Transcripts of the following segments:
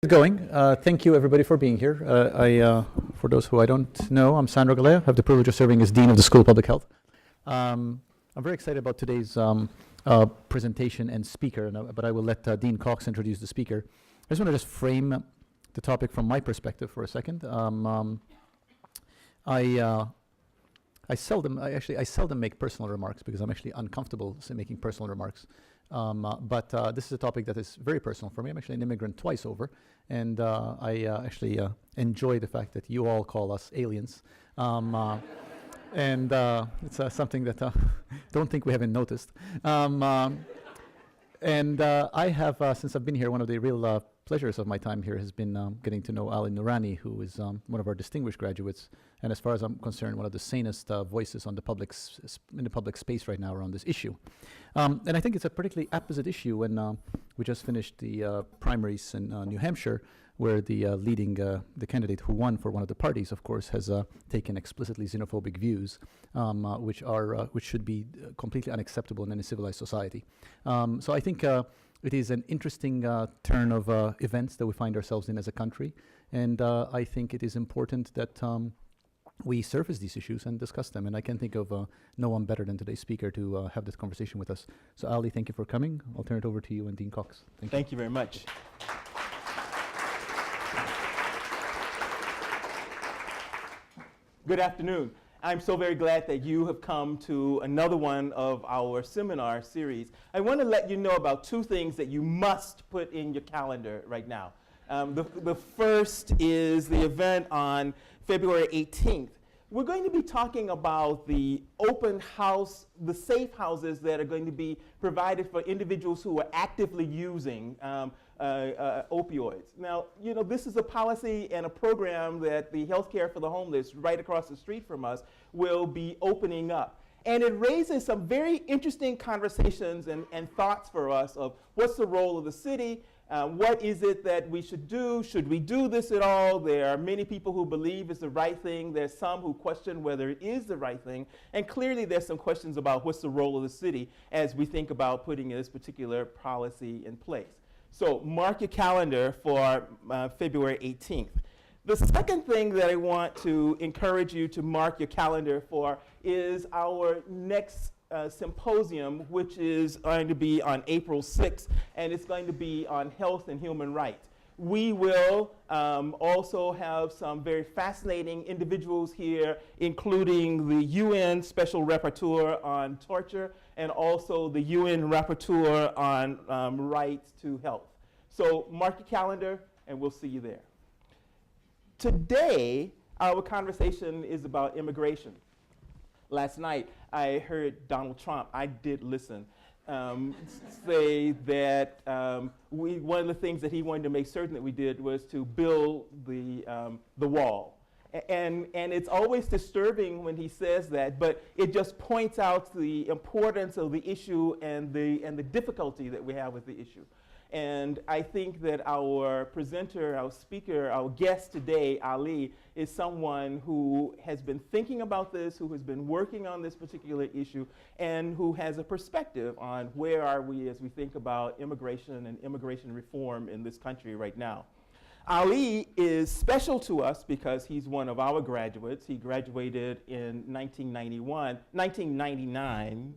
Going. Thank you, everybody, for being here. For those who I don't know, I'm Sandro Galea. I have the privilege of serving as Dean of the School of Public Health. I'm very excited about today's presentation and speaker, but I will let Dean Cox introduce the speaker. I just want to frame the topic from my perspective for a second. I seldom make personal remarks because I'm actually uncomfortable making personal remarks. But this is a topic that is very personal for me. I'm actually an immigrant twice over, and I actually enjoy the fact that you all call us aliens. And it's something that don't think we haven't noticed. And I have, since I've been here, one of the real pleasures of my time here has been getting to know Ali Noorani, who is one of our distinguished graduates, and as far as I'm concerned, one of the sanest voices on the in the public space right now around this issue. And I think it's a particularly apposite issue when we just finished the primaries in New Hampshire, where the the candidate who won for one of the parties, of course, has taken explicitly xenophobic views, which should be completely unacceptable in any civilized society. So I think it is an interesting turn of events that we find ourselves in as a country, and I think it is important that we surface these issues and discuss them, and I can think of no one better than today's speaker to have this conversation with us. So Ali, thank you for coming. I'll turn it over to you and Dean Cox. Thank you very much. Good afternoon. I'm so very glad that you have come to another one of our seminar series. I want to let you know about two things that you must put in your calendar right now. The first is the event on February 18th. We're going to be talking about the open house, the safe houses that are going to be provided for individuals who are actively using opioids. Now, you know, this is a policy and a program that the Healthcare for the Homeless right across the street from us will be opening up. And it raises some very interesting conversations and thoughts for us of what's the role of the city, what is it that we should do? Should we do this at all? There are many people who believe it's the right thing. There's some who question whether it is the right thing. And clearly there's some questions about what's the role of the city as we think about putting this particular policy in place. So mark your calendar for February 18th. The second thing that I want to encourage you to mark your calendar for is our next symposium, which is going to be on April 6th, and it's going to be on health and human rights. We will also have some very fascinating individuals here, including the UN Special Rapporteur on torture and also the UN Rapporteur on rights to health. So mark your calendar, and we'll see you there. Today, our conversation is about immigration. Last night, I heard Donald Trump, I did listen, say that one of the things that he wanted to make certain that we did was to build the wall. And it's always disturbing when he says that, but it just points out the importance of the issue and the difficulty that we have with the issue. And I think that our presenter, our speaker, our guest today, Ali, is someone who has been thinking about this, who has been working on this particular issue, and who has a perspective on where are we as we think about immigration and immigration reform in this country right now. Ali is special to us because he's one of our graduates. He graduated in 1999.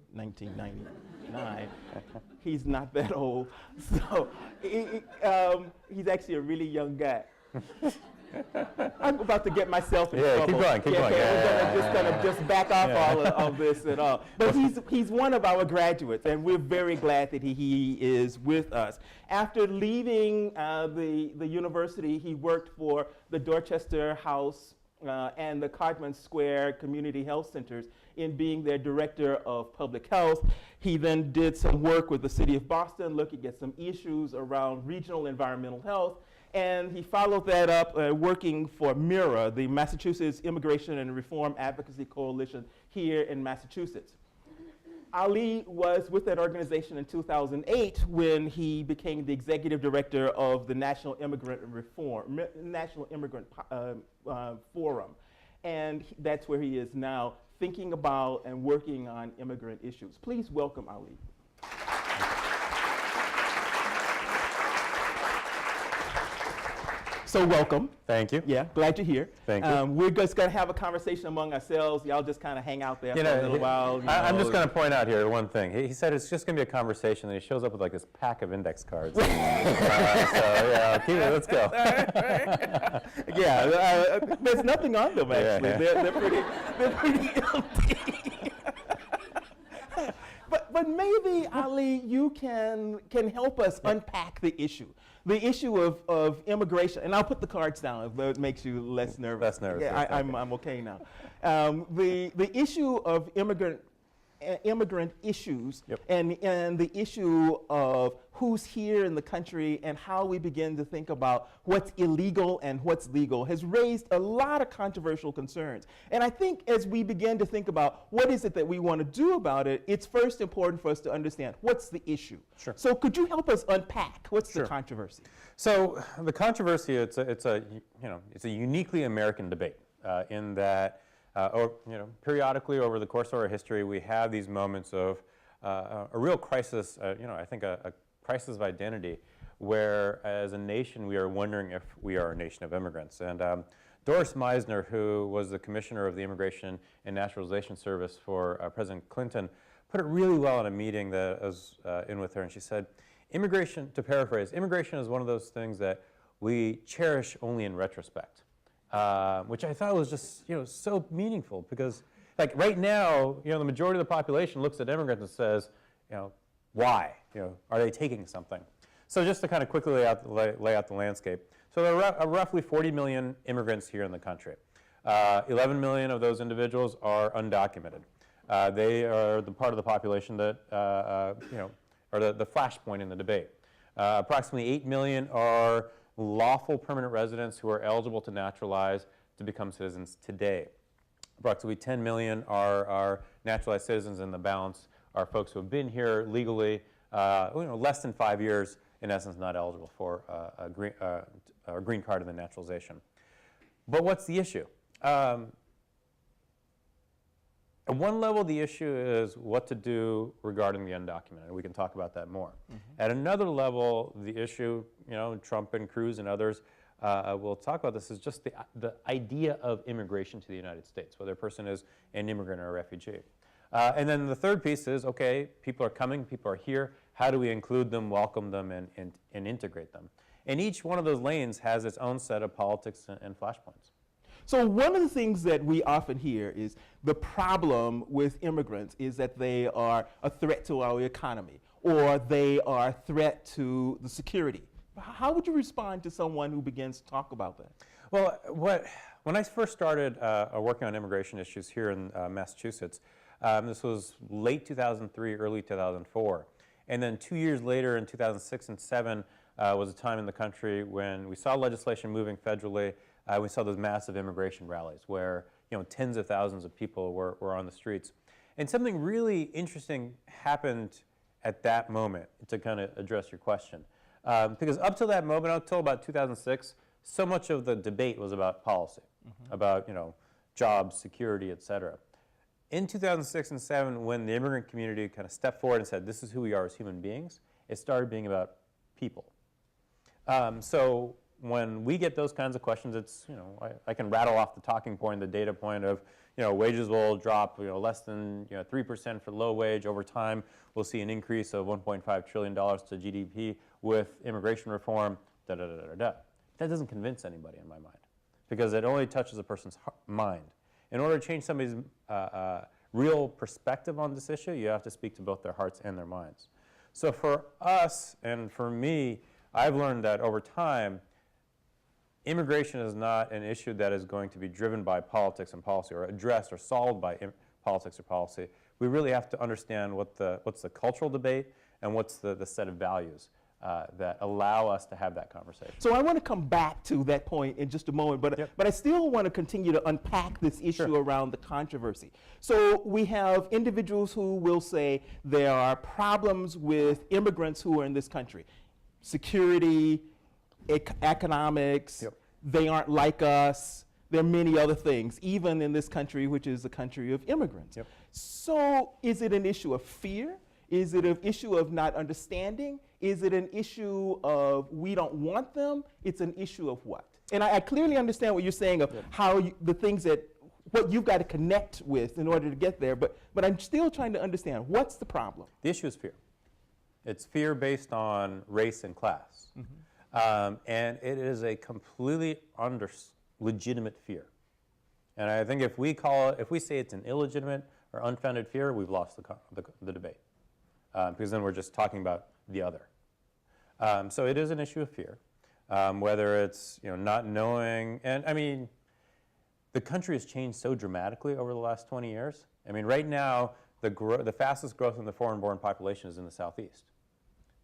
He's not that old. So he's actually a really young guy. I'm about to get myself in trouble. Keep going. We're gonna just back off all of this and all. But he's one of our graduates, and we're very glad that he is with us. After leaving the university, he worked for the Dorchester House and the Cartman Square Community Health Centers in being their director of public health. He then did some work with the city of Boston, looking at some issues around regional environmental health. And he followed that up working for MIRA, the Massachusetts Immigration and Reform Advocacy Coalition here in Massachusetts. Ali was with that organization in 2008 when he became the executive director of the National Immigrant Forum. And that's where he is now, thinking about and working on immigrant issues. Please welcome Ali. So welcome. Thank you. Yeah, glad you're here. Thank you. We're just going to have a conversation among ourselves. Y'all just kind of hang out there for a little while. I'm just going to point out here one thing. He said it's just going to be a conversation, and he shows up with like this pack of index cards. So yeah, let's go. Yeah, there's nothing on them actually. Yeah. They're pretty empty. But maybe, Ali, you can help us unpack the issue of immigration. And I'll put the cards down if that makes you less nervous. Less nervous. Yeah, I'm okay now. The issue of immigrant issues, yep. and the issue of who's here in the country and how we begin to think about what's illegal and what's legal has raised a lot of controversial concerns. And I think as we begin to think about what is it that we want to do about it, it's first important for us to understand what's the issue. Sure. So could you help us unpack what's Sure. the controversy? So the controversy, it's a uniquely American debate in that periodically over the course of our history, we have these moments of a real crisis, I think a crisis of identity, where as a nation we are wondering if we are a nation of immigrants. And Doris Meisner, who was the commissioner of the Immigration and Naturalization Service for President Clinton, put it really well in a meeting that I was in with her, and she said, immigration, to paraphrase, immigration is one of those things that we cherish only in retrospect. Which I thought was just, so meaningful, because like right now, the majority of the population looks at immigrants and says, why? Are they taking something? So just to kind of quickly lay out the landscape. So there are roughly 40 million immigrants here in the country. 11 million of those individuals are undocumented. They are the part of the population that, are the flashpoint in the debate. Approximately 8 million are lawful permanent residents who are eligible to naturalize to become citizens today. Approximately 10 million are naturalized citizens, and the balance are folks who have been here legally less than 5 years, in essence not eligible for a green card in the naturalization. But what's the issue? At one level, the issue is what to do regarding the undocumented. We can talk about that more. Mm-hmm. At another level, the issue, Trump and Cruz and others will talk about this, is just the idea of immigration to the United States, whether a person is an immigrant or a refugee. And then the third piece is, okay, people are coming, people are here, how do we include them, welcome them, and integrate them? And each one of those lanes has its own set of politics and flashpoints. So one of the things that we often hear is the problem with immigrants is that they are a threat to our economy, or they are a threat to the security. How would you respond to someone who begins to talk about that? Well, when I first started working on immigration issues here in Massachusetts, this was late 2003, early 2004. And then 2 years later, in 2006 and 2007, was a time in the country when we saw legislation moving federally. We saw those massive immigration rallies where tens of thousands of people were on the streets. And something really interesting happened at that moment, to kind of address your question. Because up to that moment, up until about 2006, so much of the debate was about policy, about jobs, security, et cetera. In 2006 and 2007, when the immigrant community kind of stepped forward and said, this is who we are as human beings, it started being about people. So when we get those kinds of questions, it's, I can rattle off the talking point, the data point of, wages will drop, less than 3% for low wage. Over time, we'll see an increase of $1.5 trillion to GDP with immigration reform, da-da-da-da-da. That doesn't convince anybody in my mind, because it only touches a person's mind. In order to change somebody's real perspective on this issue, you have to speak to both their hearts and their minds. So for us, and for me, I've learned that over time, immigration is not an issue that is going to be driven by politics and policy, or addressed or solved by politics or policy. We really have to understand what's the cultural debate and what's the set of values that allow us to have that conversation. So I want to come back to that point in just a moment, but I still want to continue to unpack this issue around the controversy. So we have individuals who will say there are problems with immigrants who are in this country. Security, economics, they aren't like us. There are many other things, even in this country, which is a country of immigrants. So is it an issue of fear? Is it an issue of not understanding? Is it an issue of we don't want them? It's an issue of what? And I clearly understand what you're saying of how the things that, what you've got to connect with in order to get there, but I'm still trying to understand, what's the problem? The issue is fear. It's fear based on race and class. And it is a completely legitimate fear. And I think if we say it's an illegitimate or unfounded fear, we've lost the debate. Because then we're just talking about the other. So it is an issue of fear, whether it's not knowing, and I mean, the country has changed so dramatically over the last 20 years. I mean, right now, the fastest growth in the foreign-born population is in the Southeast.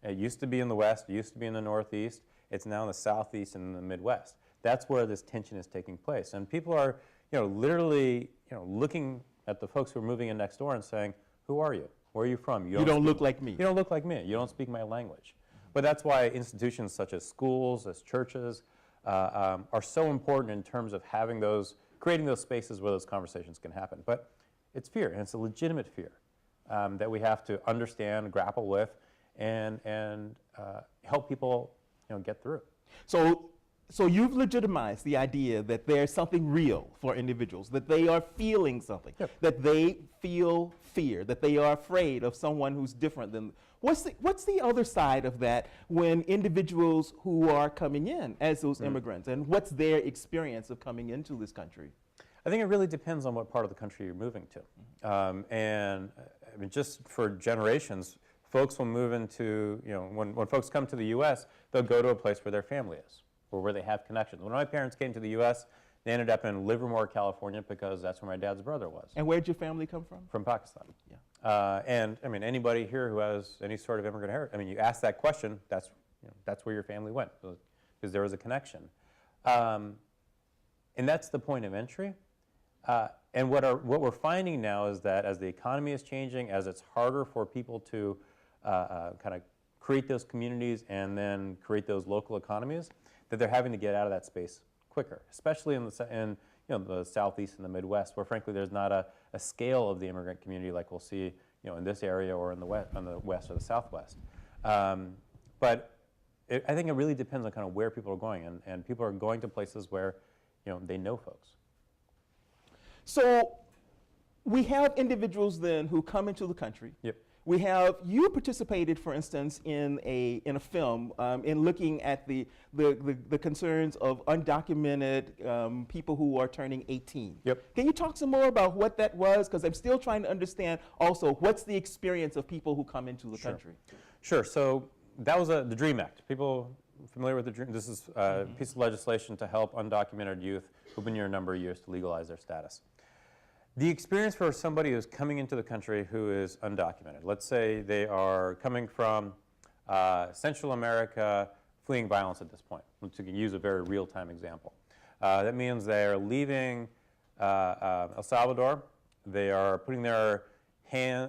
It used to be in the West, it used to be in the Northeast, it's now in the Southeast and in the Midwest. That's where this tension is taking place. And people are literally looking at the folks who are moving in next door and saying, who are you? Where are you from? You don't look like me. You don't look like me. You don't speak my language. But that's why institutions such as schools, as churches, are so important in terms of creating those spaces where those conversations can happen. But it's fear, and it's a legitimate fear that we have to understand, grapple with, and help people get through. So you've legitimized the idea that there's something real for individuals, that they are feeling something, that they feel fear, that they are afraid of someone who's different than. What's the other side of that when individuals who are coming in as those immigrants, and what's their experience of coming into this country? I think it really depends on what part of the country you're moving to. And I mean, just for generations, folks will move into, when folks come to the U.S., they'll go to a place where their family is, or where they have connections. When my parents came to the U.S., they ended up in Livermore, California, because that's where my dad's brother was. And where'd your family come from? From Pakistan. Yeah. And I mean, anybody here who has any sort of immigrant heritage, I mean, you ask that question, that's where your family went, because there was a connection. And that's the point of entry. And what we're finding now is that as the economy is changing, as it's harder for people to kind of create those communities and then create those local economies, that they're having to get out of that space quicker, especially in the Southeast and the Midwest, where frankly there's not a scale of the immigrant community like we'll see in this area or in the West or the Southwest. But I think it really depends on kind of where people are going, and people are going to places where they know folks. So we have individuals then who come into the country. Yep. You participated, for instance, in a film in looking at the concerns of undocumented people who are turning 18. Yep. Can you talk some more about what that was? Because I'm still trying to understand also what's the experience of people who come into the country. Sure. So that was the DREAM Act. People familiar with the DREAM? This is a piece of legislation to help undocumented youth who've been here a number of years to legalize their status. The experience for somebody who's coming into the country who is undocumented, let's say they are coming from Central America, fleeing violence at this point, to use a very real-time example. That means they are leaving El Salvador. They are putting their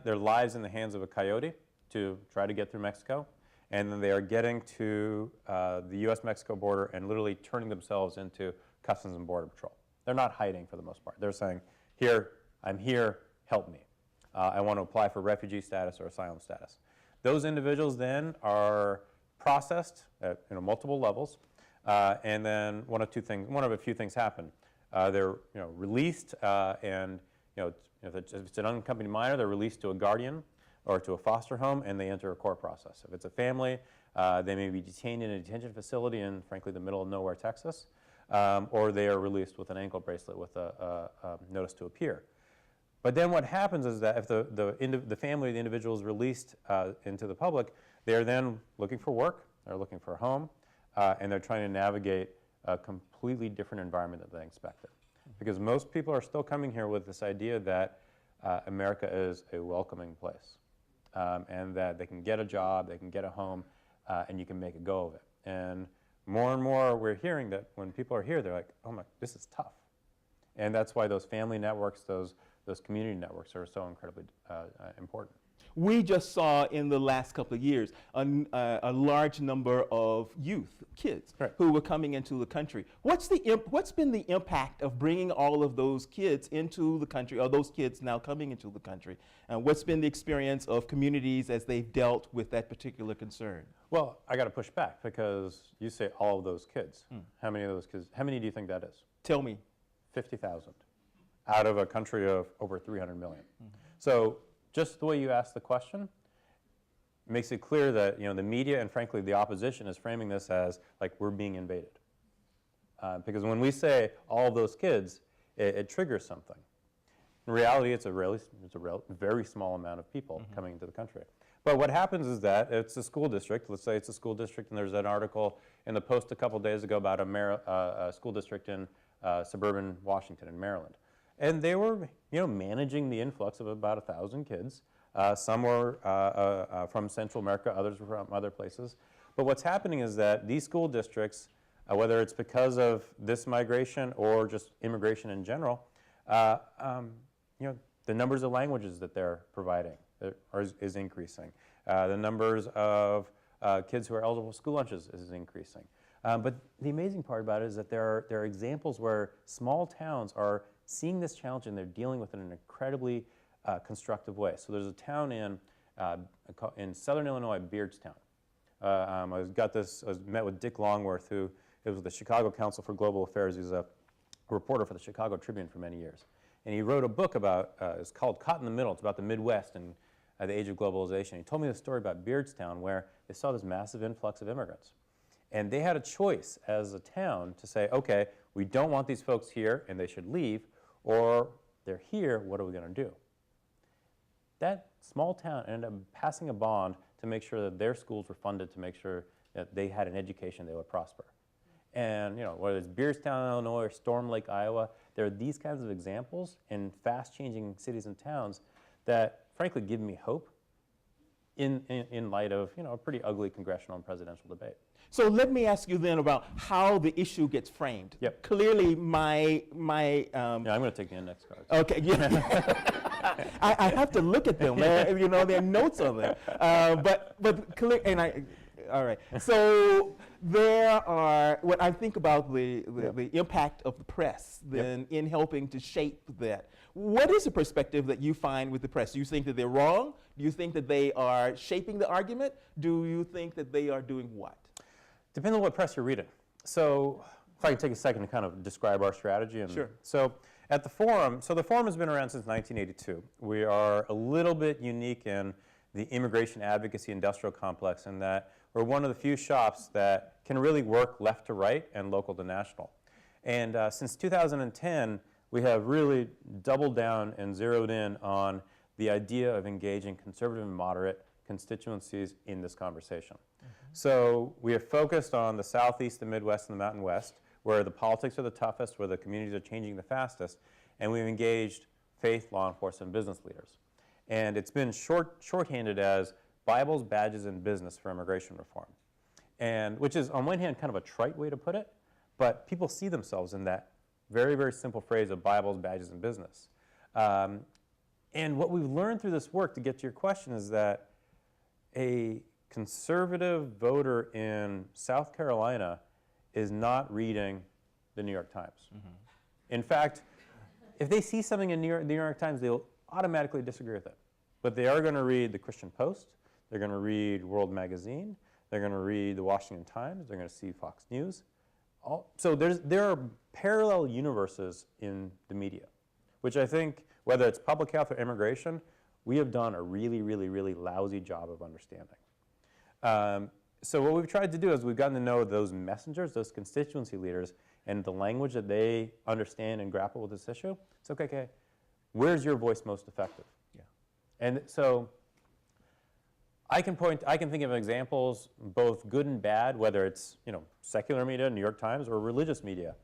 lives in the hands of a coyote to try to get through Mexico. And then they are getting to the U.S.-Mexico border and literally turning themselves into Customs and Border Patrol. They're not hiding for the most part. They're saying, here, I'm here, help me. I want to apply for refugee status or asylum status. Those individuals then are processed at multiple levels, and then one of a few things happen. They're released, and if it's an unaccompanied minor, they're released to a guardian or to a foster home, and they enter a court process. If it's a family, they may be detained in a detention facility in, frankly, the middle of nowhere, Texas, or they are released with an ankle bracelet with a notice to appear. But then what happens is that if the family, the individual is released into the public, they are then looking for work, they're looking for a home, and they're trying to navigate a completely different environment than they expected. Because most people are still coming here with this idea that America is a welcoming place, and that they can get a job, they can get a home, and you can make a go of it. And more we're hearing that when people are here, they're like, oh my, this is tough. And that's why those family networks, those community networks are so incredibly important. We just saw in the last couple of years a large number of youth, kids, Right. who were coming into the country. What's been the impact of bringing all of those kids into the country, or those kids now coming into the country? What's been the experience of communities as they've dealt with that particular concern? Well, I got to push back because you say all of those kids. How many of those kids? How many do you think that is? Tell me. 50,000 out of a country of over 300 million. So just the way you asked the question makes it clear that the media and frankly the opposition is framing this as like we're being invaded. Because when we say all of those kids, it triggers something. In reality, it's a very small amount of people coming into the country. But what happens is that it's a school district. Let's say it's a school district, and there's an article in the Post a couple days ago about a school district in suburban Washington in Maryland. And they were managing the influx of about 1,000 kids. Some were from Central America, others were from other places. But what's happening is that these school districts, whether it's because of this migration or just immigration in general, the numbers of languages that they're providing is increasing. The numbers of kids who are eligible for school lunches is increasing. But the amazing part about it is that there are examples where small towns are seeing this challenge and they're dealing with it in an incredibly constructive way. So there's a town in southern Illinois, Beardstown. I met with Dick Longworth, who was the Chicago Council for Global Affairs. He was a reporter for the Chicago Tribune for many years. And he wrote a book about, it's called Caught in the Middle. It's about the Midwest and the age of globalization. He told me the story about Beardstown, where they saw this massive influx of immigrants. And they had a choice as a town to say, okay, we don't want these folks here and they should leave, or they're here, what are we going to do? That small town ended up passing a bond to make sure that their schools were funded to make sure that they had an education they would prosper. And whether it's Beardstown, Illinois, or Storm Lake, Iowa, there are these kinds of examples in fast-changing cities and towns that, frankly, give me hope in light of a pretty ugly congressional and presidential debate. So let me ask you then about how the issue gets framed. Yep. Clearly, my Yeah, I'm going to take the index cards. okay, yeah. I have to look at them. There are notes on there. But clear, all right. So there are, when I think about the impact of the press then in helping to shape that, what is the perspective that you find with the press? Do you think that they're wrong? Do you think that they are shaping the argument? Do you think that they are doing what? Depends on what press you're reading. So if I can take a second to kind of describe our strategy. Sure. So at the Forum, the Forum has been around since 1982. We are a little bit unique in the immigration advocacy industrial complex in that we're one of the few shops that can really work left to right and local to national. And since 2010, we have really doubled down and zeroed in on the idea of engaging conservative and moderate constituencies in this conversation. So we have focused on the Southeast, the Midwest, and the Mountain West, where the politics are the toughest, where the communities are changing the fastest, and we've engaged faith, law enforcement, and business leaders. And it's been shorthanded as Bibles, Badges, and Business for Immigration Reform, and which is, on one hand, kind of a trite way to put it, but people see themselves in that very, very simple phrase of Bibles, Badges, and Business. And what we've learned through this work, to get to your question, is that a conservative voter in South Carolina is not reading the New York Times. In fact, if they see something in the New York Times, they'll automatically disagree with it. But they are going to read the Christian Post, they're going to read World Magazine, they're going to read the Washington Times, they're going to see Fox News. So there are parallel universes in the media, which I think, whether it's public health or immigration, we have done a really, really, really lousy job of understanding. So what we've tried to do is we've gotten to know those messengers, those constituency leaders, and the language that they understand and grapple with this issue. It's okay, where's your voice most effective? Yeah. And so I can think of examples, both good and bad, whether it's secular media, New York Times, or religious media,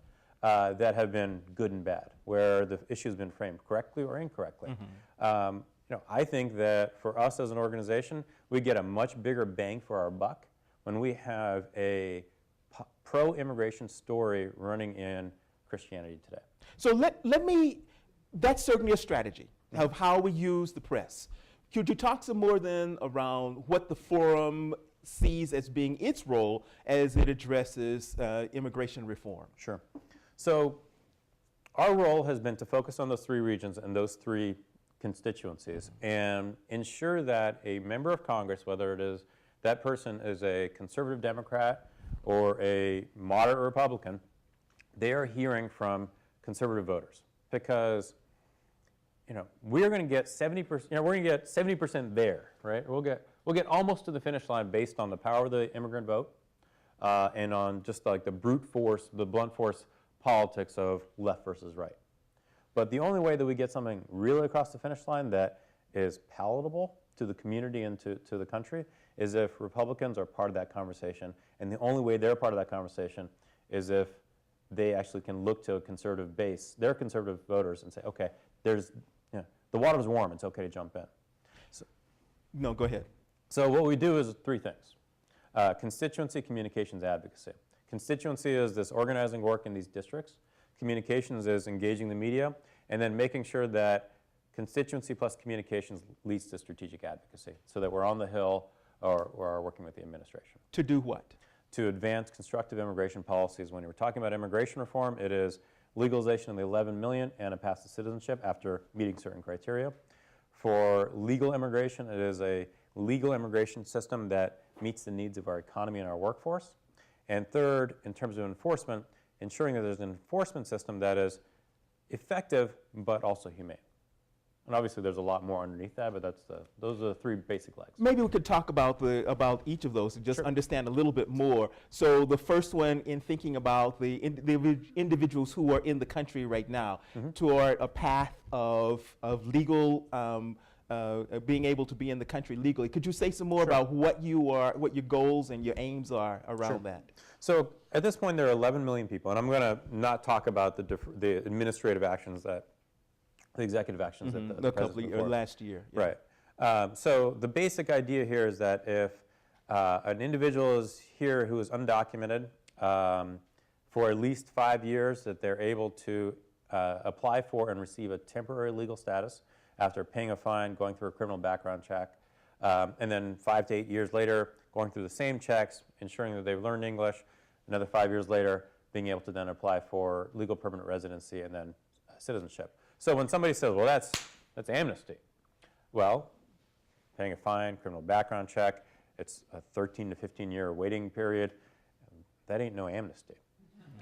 that have been good and bad, where the issue has been framed correctly or incorrectly. I think that for us as an organization, we get a much bigger bang for our buck when we have a pro-immigration story running in Christianity Today. So that's certainly a strategy of how we use the press. Could you talk some more then around what the forum sees as being its role as it addresses immigration reform? Sure. So our role has been to focus on those three regions and those three constituencies and ensure that a member of Congress, whether it is that person is a conservative Democrat or a moderate Republican, they are hearing from conservative voters, because we're going to get 70%. We're going to get 70% there, right? We'll get almost to the finish line based on the power of the immigrant vote and on just like the brute force, the blunt force politics of left versus right. But the only way that we get something really across the finish line that is palatable to the community and to the country is if Republicans are part of that conversation. And the only way they're part of that conversation is if they actually can look to a conservative base, their conservative voters, and say, okay, the water's warm, it's okay to jump in. No, go ahead. So what we do is three things. Constituency, communications, advocacy. Constituency is this organizing work in these districts. Communications is engaging the media, and then making sure that constituency plus communications leads to strategic advocacy, so that we're on the Hill or are working with the administration. To do what? To advance constructive immigration policies. When we're talking about immigration reform, it is legalization of the 11 million and a path to citizenship after meeting certain criteria. For legal immigration, it is a legal immigration system that meets the needs of our economy and our workforce. And third, in terms of enforcement, ensuring that there's an enforcement system that is effective but also humane. And obviously there's a lot more underneath that, but those are the three basic legs. Maybe we could talk about each of those and just Sure. understand a little bit more. So the first one, in thinking about the individuals who are in the country right now toward a path of legal, being able to be in the country legally. Could you say some more Sure. about what your goals and your aims are around Sure. that? So at this point there are 11 million people, and I'm going to not talk about the administrative actions that, the executive actions that the president put forward. Last year. Yeah. Right. So the basic idea here is that if an individual is here who is undocumented for at least 5 years, that they're able to apply for and receive a temporary legal status after paying a fine, going through a criminal background check, and then 5 to 8 years later, going through the same checks, ensuring that they've learned English, another 5 years later, being able to then apply for legal permanent residency and then citizenship. So when somebody says, well, that's amnesty. Well, paying a fine, criminal background check, it's a 13 to 15-year waiting period. That ain't no amnesty.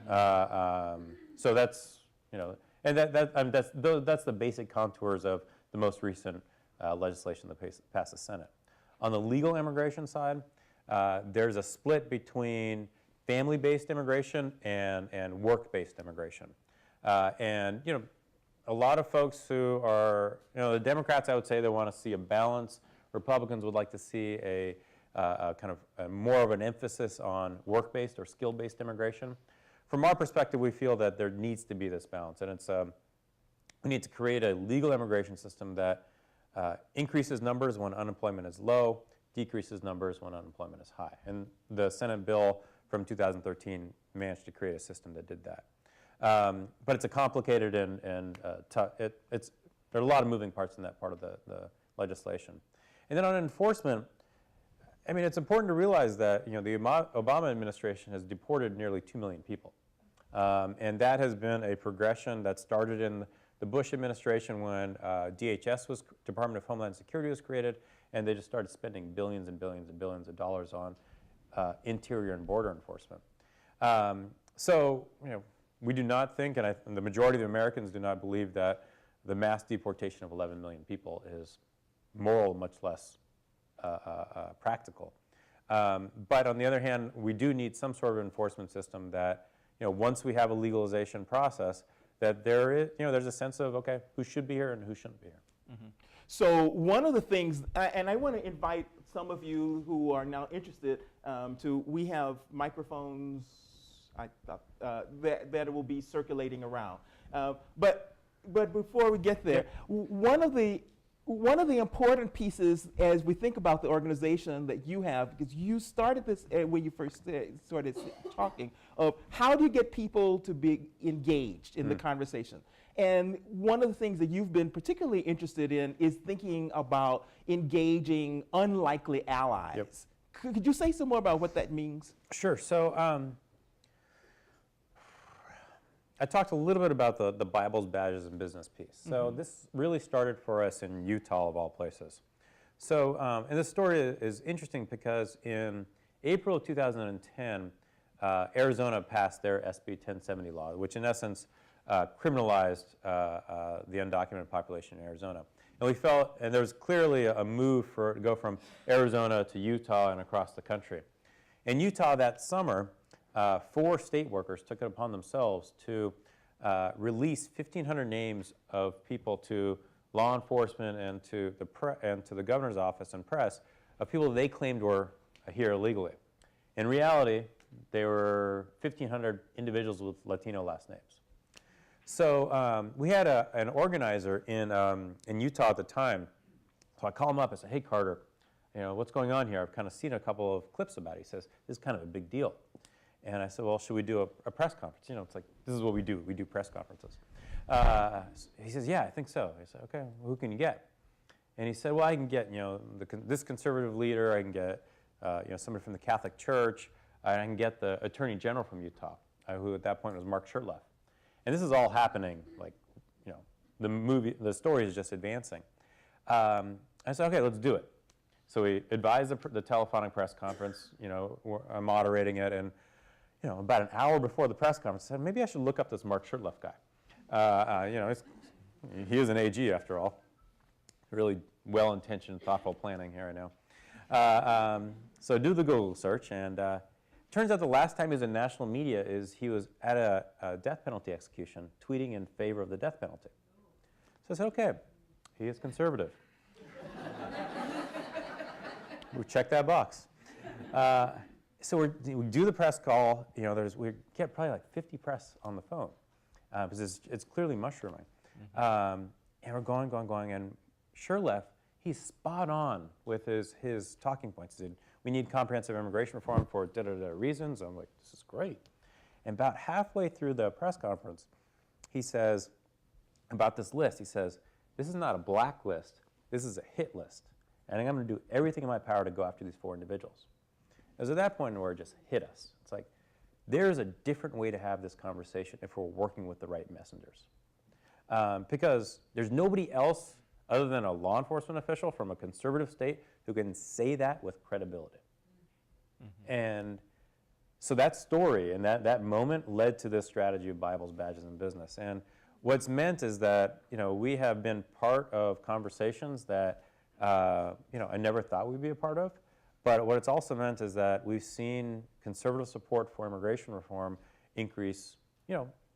So that's, and that's the basic contours of the most recent legislation that passed the Senate. On the legal immigration side, there's a split between family-based immigration and work-based immigration. And a lot of folks who are, the Democrats, I would say they want to see a balance. Republicans would like to see a kind of more of an emphasis on work-based or skill-based immigration. From our perspective, we feel that there needs to be this balance, and it's we need to create a legal immigration system that increases numbers when unemployment is low, decreases numbers when unemployment is high. And the Senate bill from 2013 managed to create a system that did that. But it's a complicated and there are a lot of moving parts in that part of the legislation. And then on enforcement, I mean, it's important to realize that the Obama administration has deported nearly 2 million people. And that has been a progression that started in the Bush administration when DHS was, Department of Homeland Security was created, and they just started spending billions and billions and billions of dollars on interior and border enforcement. So, we do not think, and the majority of Americans do not believe that the mass deportation of 11 million people is moral, much less practical. But on the other hand, we do need some sort of enforcement system that, once we have a legalization process, that there is, there's a sense of, okay, who should be here and who shouldn't be here. Mm-hmm. So one of the things, and I want to invite some of you who are now interested we have microphones that will be circulating around. But before we get there, one of the one of the important pieces as we think about the organization that you have, because you started this when you first started talking, of how do you get people to be engaged in the conversation? And one of the things that you've been particularly interested in is thinking about engaging unlikely allies. Yep. Could you say some more about what that means? Sure. So I talked a little bit about the Bible's badges and business piece. So this really started for us in Utah, of all places. So, and this story is interesting because in April of 2010, Arizona passed their SB 1070 law, which in essence criminalized the undocumented population in Arizona. And we felt, and there was clearly a move to go from Arizona to Utah and across the country. In Utah that summer, 4 state workers took it upon themselves to release 1,500 names of people to law enforcement and to the governor's office and press of people they claimed were here illegally. In reality, they were 1,500 individuals with Latino last names. So we had an organizer in Utah at the time. So I call him up and say, "Hey, Carter, what's going on here? I've kind of seen a couple of clips about it." He says, "This is kind of a big deal." And I said, "Well, should we do a press conference? It's like, this is what we do. We do press conferences." He says, "Yeah, I think so." I said, "Okay, well, who can you get?" And he said, "Well, I can get, this conservative leader. I can get, somebody from the Catholic Church. And I can get the Attorney General from Utah, who at that point was Mark Shurtleff." And this is all happening, like, the story is just advancing. I said, "Okay, let's do it." So we advised the telephonic press conference. I'm moderating it, and about an hour before the press conference, I said, maybe I should look up this Mark Shurtleff guy. He is an AG after all. Really well-intentioned, thoughtful planning here, I know. So do the Google search, and turns out the last time he was in national media he was at a death penalty execution, tweeting in favor of the death penalty. So I said, okay, he is conservative. We check that box. So we do the press call. We get probably like 50 press on the phone because it's clearly mushrooming. And we're going, and Shurtleff, he's spot on with his talking points. He said, we need comprehensive immigration reform for da-da-da reasons. I'm like, this is great. And about halfway through the press conference, he says, about this list, he says, this is not a black list, this is a hit list. And I'm going to do everything in my power to go after these 4 individuals. It was at that point where it just hit us. It's like, there's a different way to have this conversation if we're working with the right messengers. Because there's nobody else other than a law enforcement official from a conservative state who can say that with credibility. And so that story and that moment led to this strategy of Bibles, badges, and business. And what's meant is that we have been part of conversations that I never thought we'd be a part of. But what it's also meant is that we've seen conservative support for immigration reform increase,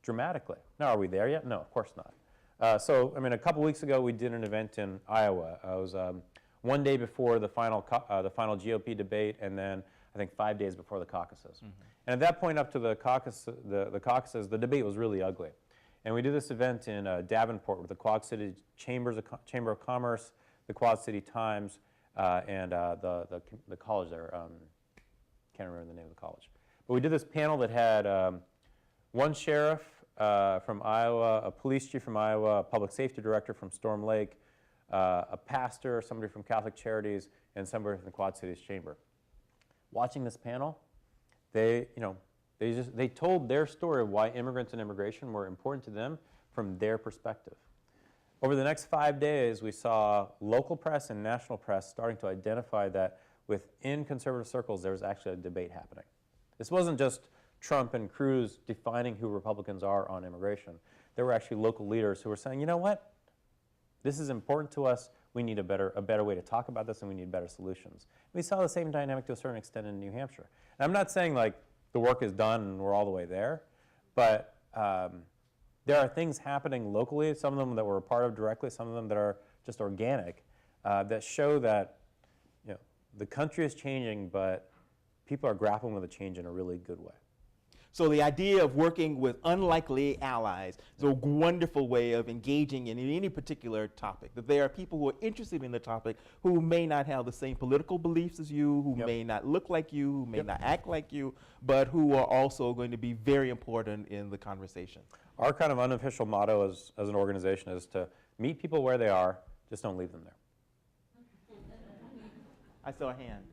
dramatically. Now, are we there yet? No, of course not. So, a couple weeks ago, we did an event in Iowa. It was one day before the final GOP debate, and then I think 5 days before the caucuses. And at that point, up to the caucuses, the debate was really ugly. And we did this event in Davenport with the Quad City Chamber of Commerce, the Quad City Times, and the college there. Can't remember the name of the college. But we did this panel that had one sheriff from Iowa, a police chief from Iowa, a public safety director from Storm Lake, a pastor, somebody from Catholic Charities, and somebody from the Quad Cities Chamber. Watching this panel, they told their story of why immigrants and immigration were important to them from their perspective. Over the next 5 days, we saw local press and national press starting to identify that within conservative circles, there was actually a debate happening. This wasn't just Trump and Cruz defining who Republicans are on immigration. There were actually local leaders who were saying, you know what? This is important to us. We need a better way to talk about this, and we need better solutions. We saw the same dynamic to a certain extent in New Hampshire. And I'm not saying like the work is done and we're all the way there, but there are things happening locally, some of them that we're a part of directly, some of them that are just organic, that show that the country is changing, but people are grappling with the change in a really good way. So the idea of working with unlikely allies is a wonderful way of engaging in any particular topic. That there are people who are interested in the topic who may not have the same political beliefs as you, who may not look like you, who may not act like you, but who are also going to be very important in the conversation. Our kind of unofficial motto as an organization is to meet people where they are, just don't leave them there. I saw a hand.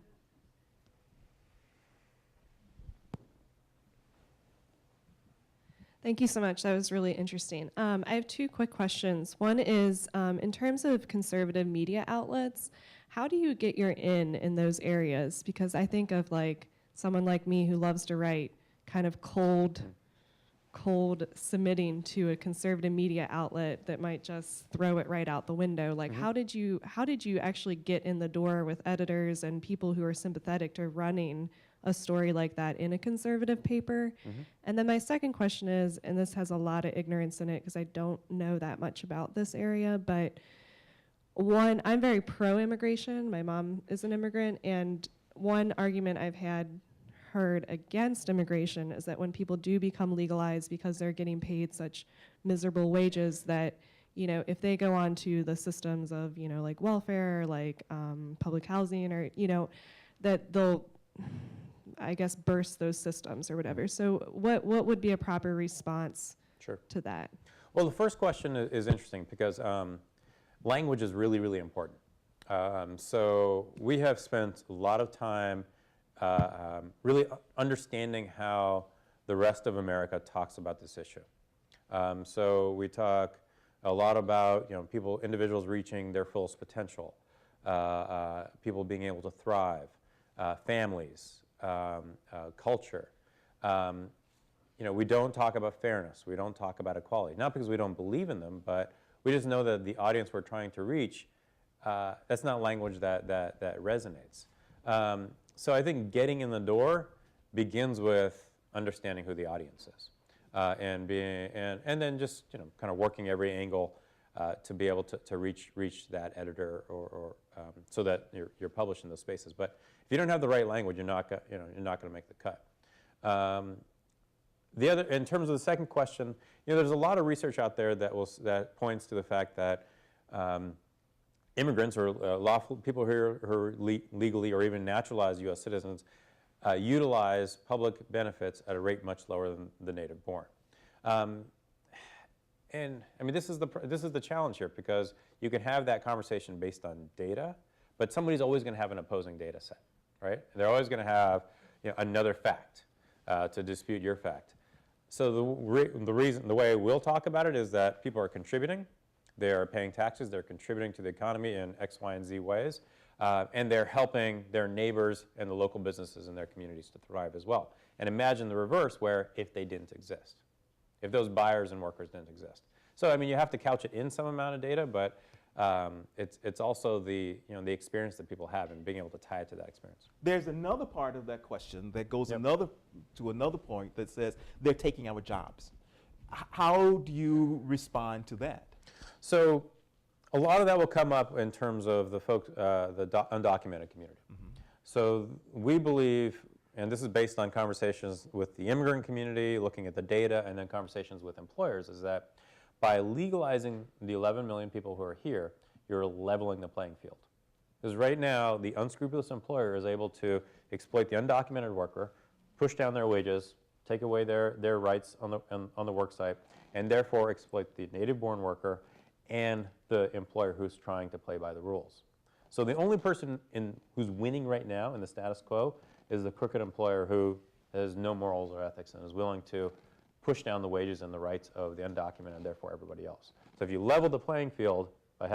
Thank you so much. That was really interesting. I have two quick questions. One is, in terms of conservative media outlets, how do you get your in those areas? Because I think of like someone like me who loves to write, kind of cold submitting to a conservative media outlet that might just throw it right out the window. Like, how did you actually get in the door with editors and people who are sympathetic to running a story like that in a conservative paper? And then my second question is, and this has a lot of ignorance in it because I don't know that much about this area, but one, I'm very pro-immigration. My mom is an immigrant, and one argument I've heard against immigration is that when people do become legalized because they're getting paid such miserable wages that, you know, if they go on to the systems of, you know, like welfare, like public housing, or, you know, that they'll, I guess, burst those systems or whatever. So what would be a proper response to that? Well, the first question is interesting because language is really, really important. So we have spent a lot of time really understanding how the rest of America talks about this issue. So we talk a lot about, you know, individuals reaching their fullest potential, people being able to thrive, families, culture. You know, we don't talk about fairness. We don't talk about equality. Not because we don't believe in them, but we just know that the audience we're trying to reach, that's not language that resonates. So I think getting in the door begins with understanding who the audience is, and then just, you know, kind of working every angle to be able to reach that editor or so that you're published in those spaces. But if you don't have the right language, you're not going to make the cut. In terms of the second question, you know, there's a lot of research out there that points to the fact that immigrants or lawful people here who are legally or even naturalized U.S. citizens utilize public benefits at a rate much lower than the native born. And I mean, this is the challenge here, because you can have that conversation based on data, but somebody's always going to have an opposing data set, right? They're always going to have, you know, another fact to dispute your fact. So the way we'll talk about it is that people are contributing. They are paying taxes, they're contributing to the economy in X, Y, and Z ways, and they're helping their neighbors and the local businesses in their communities to thrive as well. And imagine the reverse, where if they didn't exist, if those buyers and workers didn't exist. So I mean, you have to couch it in some amount of data, but it's also the experience that people have and being able to tie it to that experience. There's another part of that question that goes to another point that says they're taking our jobs. How do you respond to that? So a lot of that will come up in terms of the folks, the undocumented community. So we believe, and this is based on conversations with the immigrant community, looking at the data, and then conversations with employers, is that by legalizing the 11 million people who are here, you're leveling the playing field. Because right now, the unscrupulous employer is able to exploit the undocumented worker, push down their wages, take away their rights on the work site, and therefore exploit the native-born worker and the employer who's trying to play by the rules. So the only person who's winning right now in the status quo is the crooked employer who has no morals or ethics and is willing to push down the wages and the rights of the undocumented and therefore everybody else. So if you level the playing field by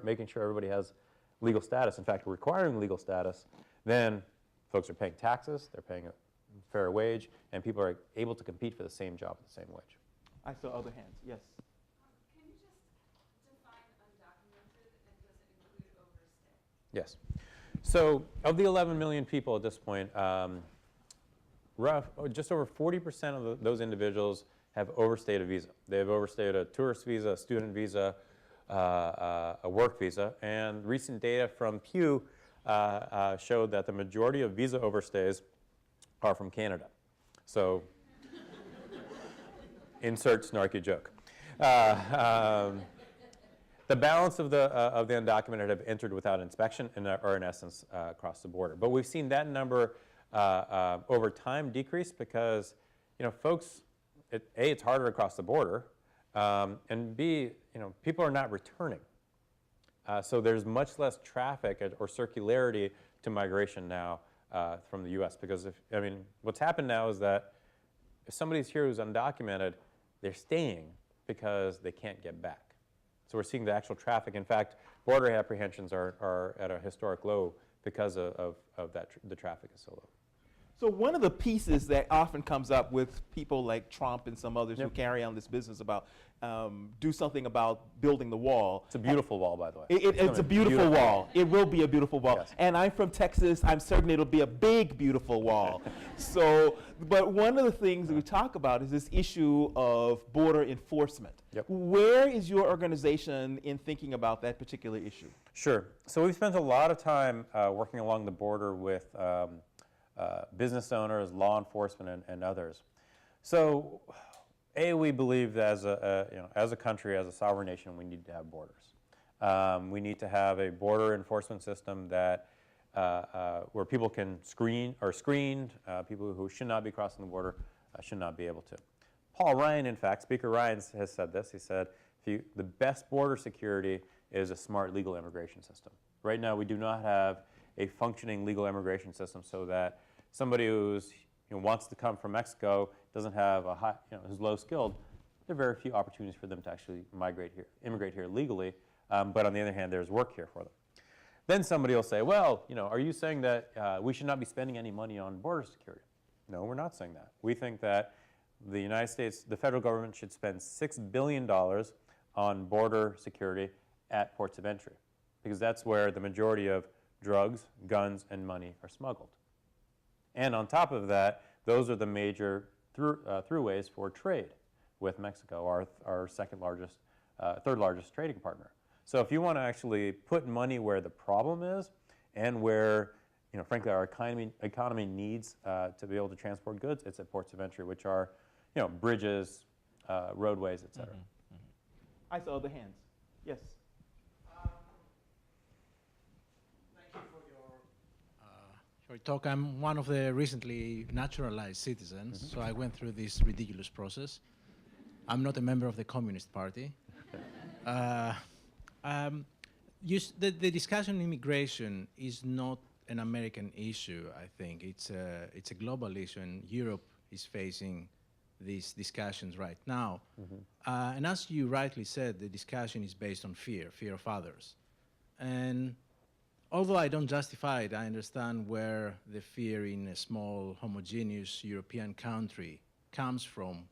making sure everybody has legal status, in fact requiring legal status, then folks are paying taxes, they're paying a fair wage, and people are able to compete for the same job at the same wage. I saw other hands. Yes. Can you just define undocumented, and does it include overstay? Yes. So of the 11 million people at this point, just over 40% of those individuals have overstayed a visa. They have overstayed a tourist visa, a student visa, a work visa, and recent data from Pew showed that the majority of visa overstays are from Canada. So Insert snarky joke. The balance of the undocumented have entered without inspection and are in essence across the border. But we've seen that number over time decrease because, folks, A, it's harder across the border, and B, people are not returning. So there's much less traffic or circularity to migration now from the U.S. because what's happened now is that if somebody's here who's undocumented, they're staying because they can't get back. So we're seeing the actual traffic. In fact, border apprehensions are at a historic low because of that. The traffic is so low. So one of the pieces that often comes up with people like Trump and some others who carry on this business about do something about building the wall. It's a beautiful wall, by the way. It's a beautiful wall. It will be a beautiful wall. Yes. And I'm from Texas. I'm certain it'll be a big, beautiful wall. So, but one of the things that we talk about is this issue of border enforcement. Yep. Where is your organization in thinking about that particular issue? Sure. So we've spent a lot of time working along the border with business owners, law enforcement, and others. So, we believe that as a country, as a sovereign nation, we need to have borders. We need to have a border enforcement system that where people can screened, people who should not be crossing the border should not be able to. Paul Ryan, in fact, Speaker Ryan has said this. He said, the best border security is a smart legal immigration system. Right now, we do not have a functioning legal immigration system so that somebody who's wants to come from Mexico doesn't have a high, who's low skilled. There are very few opportunities for them to actually immigrate here legally. But on the other hand, there's work here for them. Then somebody will say, well, are you saying that we should not be spending any money on border security? No, we're not saying that. We think that the United States, the federal government should spend $6 billion on border security at ports of entry because that's where the majority of drugs, guns, and money are smuggled. And on top of that, those are the major throughways for trade with Mexico, our third largest trading partner. So if you want to actually put money where the problem is and where, frankly, our economy needs to be able to transport goods, it's at ports of entry, which are, bridges, roadways, et cetera. I saw the hands. Yes. Thank you for your talk. I'm one of the recently naturalized citizens, so I went through this ridiculous process. I'm not a member of the Communist Party. The discussion on immigration is not an American issue, I think. It's a global issue, and Europe is facing these discussions right now. And as you rightly said, the discussion is based on fear of others. And although I don't justify it, I understand where the fear in a small, homogeneous European country comes from.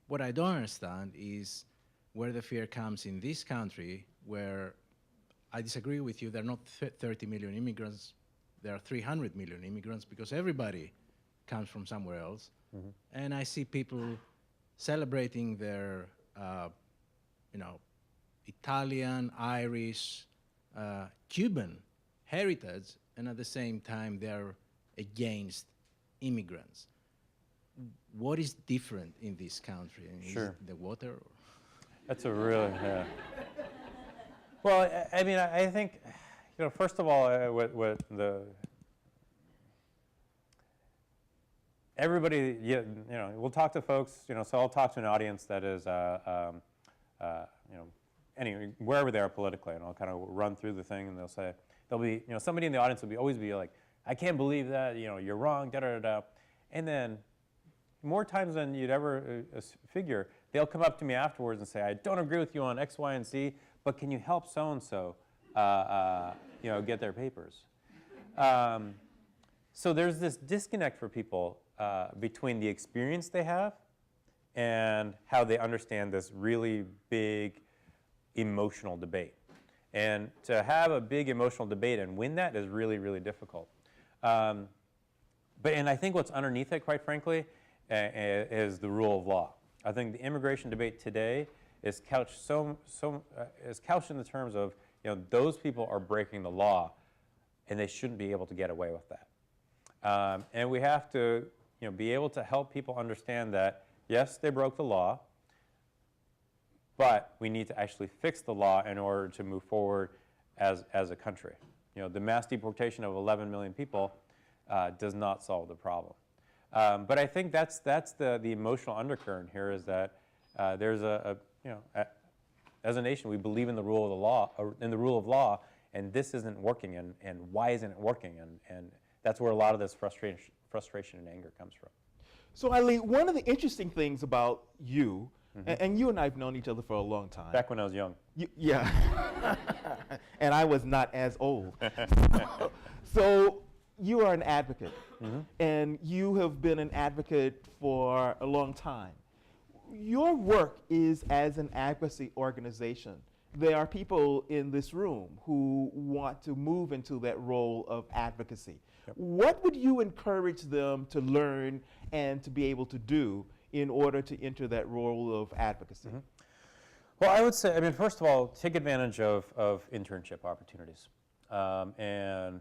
What I don't understand is where the fear comes in this country, where I disagree with you, there are not 30 million immigrants, there are 300 million immigrants because everybody comes from somewhere else. And I see people celebrating their, Italian, Irish, Cuban heritage, and at the same time they're against immigrants. What is different in this country? Is it the water? Or? That's a really, Well, I think, first of all, everybody, we'll talk to folks, so I'll talk to an audience that is, anyway, wherever they are politically, and I'll kind of run through the thing, and there'll be, somebody in the audience will always be like, I can't believe that, you're wrong, da-da-da-da. And then, more times than you'd ever figure, they'll come up to me afterwards and say, I don't agree with you on X, Y, and Z, but can you help so-and-so, get their papers? So there's this disconnect for people between the experience they have and how they understand this really big emotional debate. And to have a big emotional debate and win that is really, really difficult. And I think what's underneath it, quite frankly, is the rule of law. I think the immigration debate today is couched is couched in the terms of those people are breaking the law, and they shouldn't be able to get away with that. And we have to be able to help people understand that Yes, they broke the law, but we need to actually fix the law in order to move forward as a country. You know, the mass deportation of 11 million people does not solve the problem. But I think that's the emotional undercurrent here, is that there's as a nation, we believe in the rule of the law, in the rule of law, and this isn't working, and why isn't it working? And that's where a lot of this frustration and anger comes from. So Ali, one of the interesting things about you, and you and I have known each other for a long time. Back when I was young. Yeah. And I was not as old. So you are an advocate, and you have been an advocate for a long time. Your work is as an advocacy organization. There are people in this room who want to move into that role of advocacy. Yep. What would you encourage them to learn and to be able to do in order to enter that role of advocacy? Well, I would say, I mean, first of all, take advantage of internship opportunities, and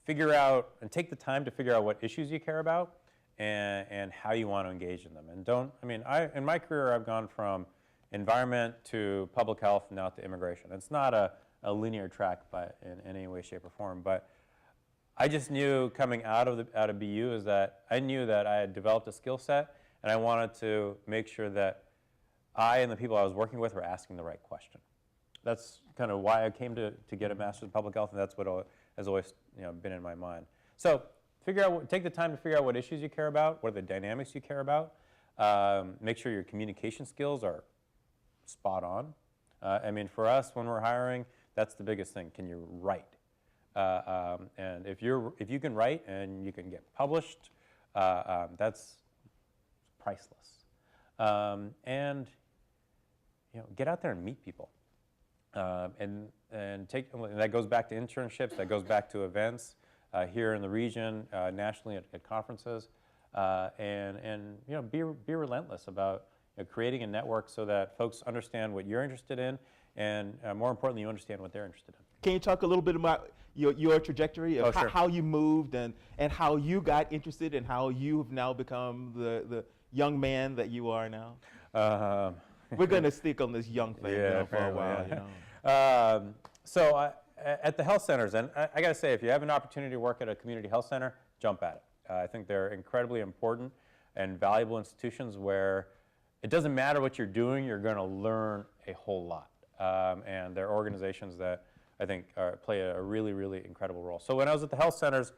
figure out and take the time to figure out what issues you care about and how you want to engage in them. And don't, I mean, in my career, I've gone from environment to public health, now to immigration. It's not a linear track in any way, shape, or form, but I just knew coming out of BU is that I knew that I had developed a skill set, and I wanted to make sure that I and the people I was working with were asking the right question. That's kind of why I came to get a master's in public health, and that's what has always been in my mind. So take the time to figure out what issues you care about, what are the dynamics you care about. Make sure your communication skills are spot on. I mean, for us, when we're hiring, that's the biggest thing. Can you write? And if you can write and you can get published, that's priceless. And get out there and meet people. And that goes back to internships. That goes back to events here in the region, nationally at conferences, and be relentless about creating a network so that folks understand what you're interested in, and more importantly, you understand what they're interested in. Can you talk a little bit about your trajectory of sure. how you moved and how you got interested and how you have now become the young man that you are now? We're going to stick on this young thing for a while. So at the health centers, and I got to say, if you have an opportunity to work at a community health center, jump at it. I think they're incredibly important and valuable institutions where it doesn't matter what you're doing, you're going to learn a whole lot. And they're organizations that I think play a really, really incredible role. So when I was at the health centers,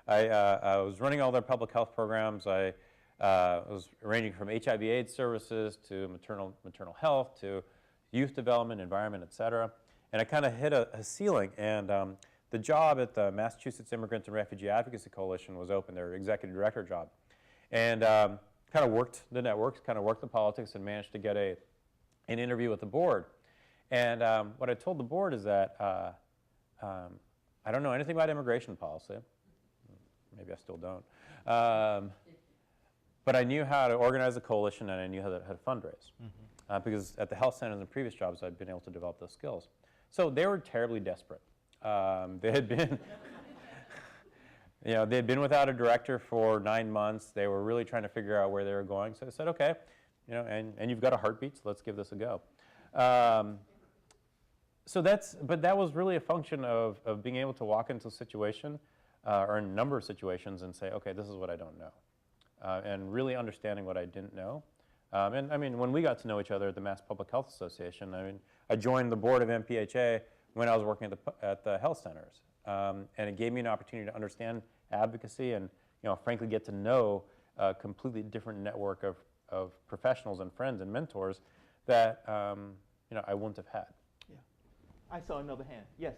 I was running all their public health programs. I was ranging from HIV/AIDS services to maternal health to youth development, environment, et cetera. And I kind of hit a ceiling. And the job at the Massachusetts Immigrants and Refugee Advocacy Coalition was open, their executive director job. And kind of worked the networks, kind of worked the politics, and managed to get an interview with the board. And what I told the board is that I don't know anything about immigration policy. Maybe I still don't. But I knew how to organize a coalition, and I knew how to fundraise. Because at the health centers and previous jobs, I'd been able to develop those skills. So they were terribly desperate. They had been, they had been without a director for 9 months. They were really trying to figure out where they were going. So I said, okay, and you've got a heartbeat, so let's give this a go. But that was really a function of being able to walk into a situation, or a number of situations, and say, okay, this is what I don't know, and really understanding what I didn't know. And I mean, when we got to know each other at the Mass Public Health Association, I mean, I joined the board of MPHA when I was working at the health centers, and it gave me an opportunity to understand advocacy and, frankly, get to know a completely different network of professionals and friends and mentors that I wouldn't have had. Yeah, I saw another hand. Yes.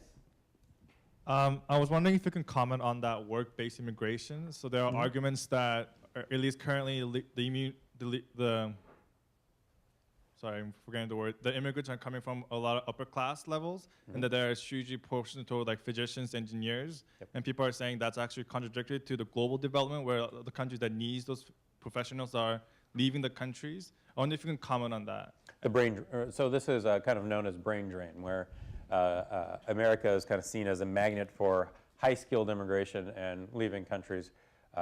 I was wondering if you can comment on that work-based immigration. So there are arguments that, or at least currently, sorry, I'm forgetting the word. The immigrants are coming from a lot of upper class levels, and that there is hugely proportion toward like physicians, engineers, and people are saying that's actually contradictory to the global development, where the countries that need those professionals are leaving the countries. I wonder if you can comment on that. So this is kind of known as brain drain, where America is kind of seen as a magnet for high-skilled immigration and leaving countries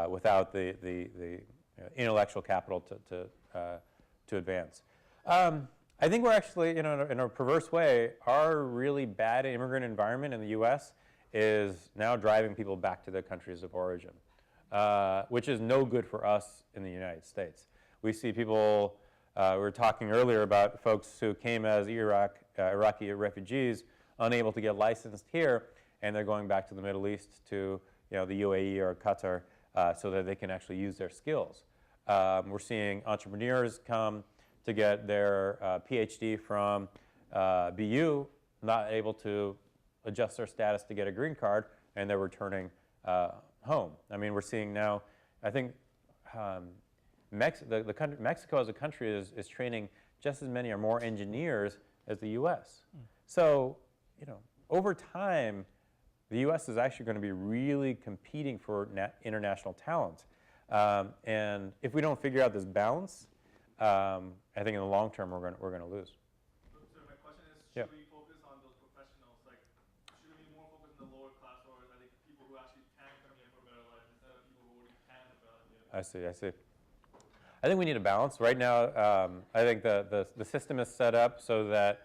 without the intellectual capital to advance. I think we're actually, you know, in a perverse way, our really bad immigrant environment in the U.S. is now driving people back to their countries of origin, which is no good for us in the United States. We see people, we were talking earlier about folks who came as Iraqi refugees, unable to get licensed here, and they're going back to the Middle East, to the UAE or Qatar, so that they can actually use their skills. We're seeing entrepreneurs come to get their PhD from BU, not able to adjust their status to get a green card, and they're returning home. I mean, we're seeing now, I think Mexico as a country is training just as many or more engineers as the U.S. So, over time, the U.S. is actually going to be really competing for international talent. And if we don't figure out this balance, I think in the long term we're going to lose. So my question is, should we focus on those professionals? Like, should we be more focused on the lower class, or I think people who actually can come here for a better life instead of people who already can develop it? I see. I think we need a balance. Right now, I think the system is set up so that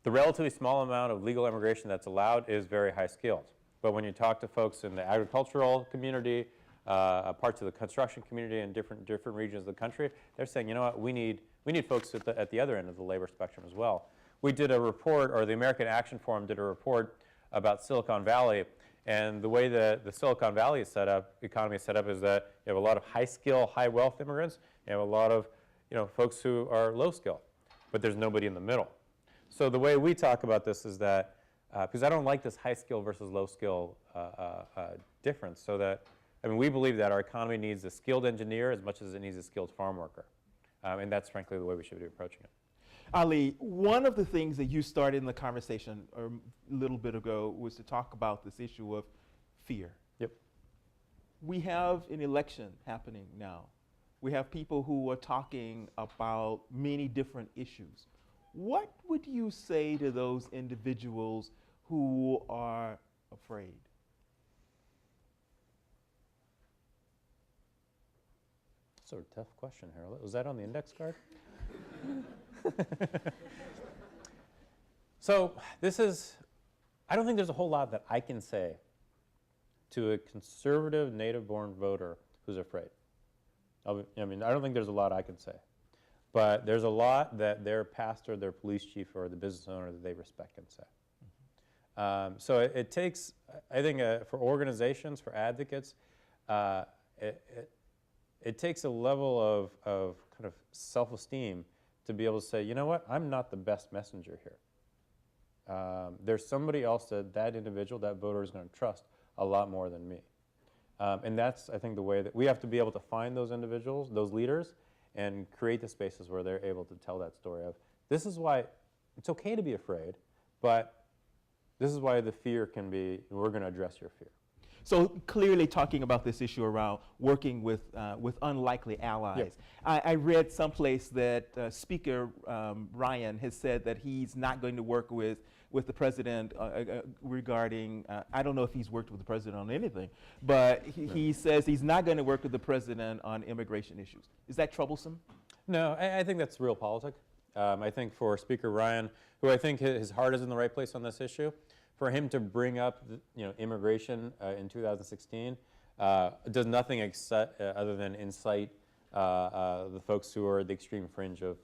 the relatively small amount of legal immigration that's allowed is very high skilled. But when you talk to folks in the agricultural community, parts of the construction community in different regions of the country, they're saying, you know what, we need folks at the other end of the labor spectrum as well. We did a report, or the American Action Forum did a report about Silicon Valley, and the way the Silicon Valley economy is set up is that you have a lot of high skill, high wealth immigrants, you have a lot of folks who are low skill, but there's nobody in the middle. So the way we talk about this is that, because I don't like this high skill versus low skill difference, so that we believe that our economy needs a skilled engineer as much as it needs a skilled farm worker. And that's frankly the way we should be approaching it. Ali, one of the things that you started in the conversation a little bit ago was to talk about this issue of fear. Yep. We have an election happening now. We have people who are talking about many different issues. What would you say to those individuals who are afraid? That's a tough question, Harold. Was that on the index card? So I don't think there's a whole lot that I can say to a conservative native-born voter who's afraid. I don't think there's a lot I can say. But there's a lot that their pastor, their police chief, or the business owner that they respect can say. So it takes, I think, for organizations, for advocates, it takes a level of kind of self-esteem to be able to say, you know what, I'm not the best messenger here. There's somebody else that individual, that voter is going to trust a lot more than me. And that's, I think, the way that we have to be able to find those individuals, those leaders, and create the spaces where they're able to tell that story of, this is why it's okay to be afraid, but this is why the fear can be, we're going to address your fear. So clearly talking about this issue around working with unlikely allies. Yep. I read someplace that Speaker Ryan has said that he's not going to work with the president regarding, I don't know if he's worked with the president on anything, but he says he's not going to work with the president on immigration issues. Is that troublesome? No, I think that's real politic. I think for Speaker Ryan, who I think his heart is in the right place on this issue, for him to bring up immigration in 2016 does nothing other than incite the folks who are at the extreme fringe of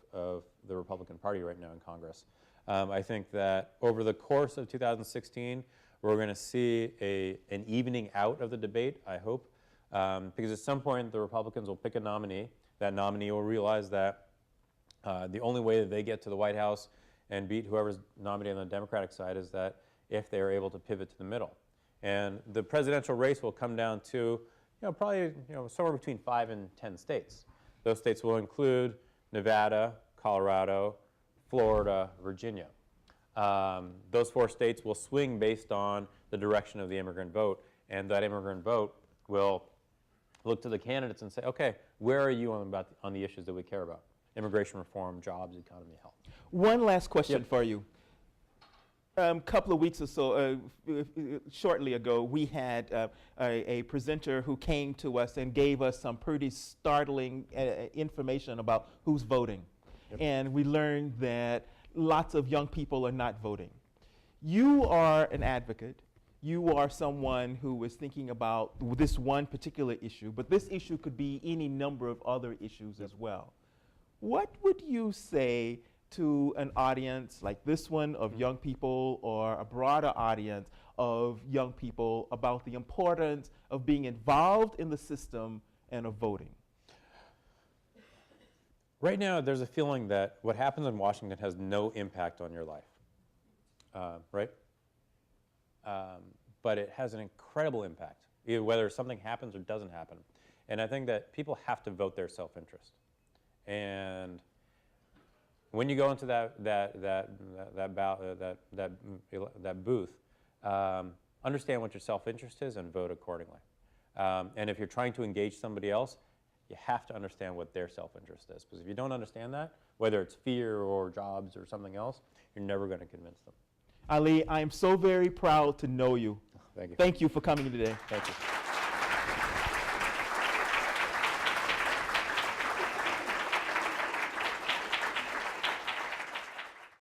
the Republican Party right now in Congress. I think that over the course of 2016, we're going to see an evening out of the debate, I hope, because at some point the Republicans will pick a nominee. That nominee will realize that the only way that they get to the White House and beat whoever's nominated on the Democratic side is that if they are able to pivot to the middle. And the presidential race will come down to probably somewhere between 5 and 10 states. Those states will include Nevada, Colorado, Florida, Virginia. Those 4 states will swing based on the direction of the immigrant vote, and that immigrant vote will look to the candidates and say, okay, where are you on the issues that we care about? Immigration reform, jobs, economy, health. One last question for you. couple of weeks or so, shortly ago, we had a presenter who came to us and gave us some pretty startling information about who's voting. Yep. And we learned that lots of young people are not voting. You are an advocate. You are someone who is thinking about this one particular issue, but this issue could be any number of other issues as well. What would you say to an audience like this one of young people, or a broader audience of young people, about the importance of being involved in the system and of voting? Right now, there's a feeling that what happens in Washington has no impact on your life, right? But it has an incredible impact, either whether something happens or doesn't happen. And I think that people have to vote their self-interest. And when you go into that booth, understand what your self-interest is and vote accordingly. And if you're trying to engage somebody else, you have to understand what their self-interest is. Because if you don't understand that, whether it's fear or jobs or something else, you're never going to convince them. Ali, I am so very proud to know you. Thank you. Thank you for coming today. Thank you.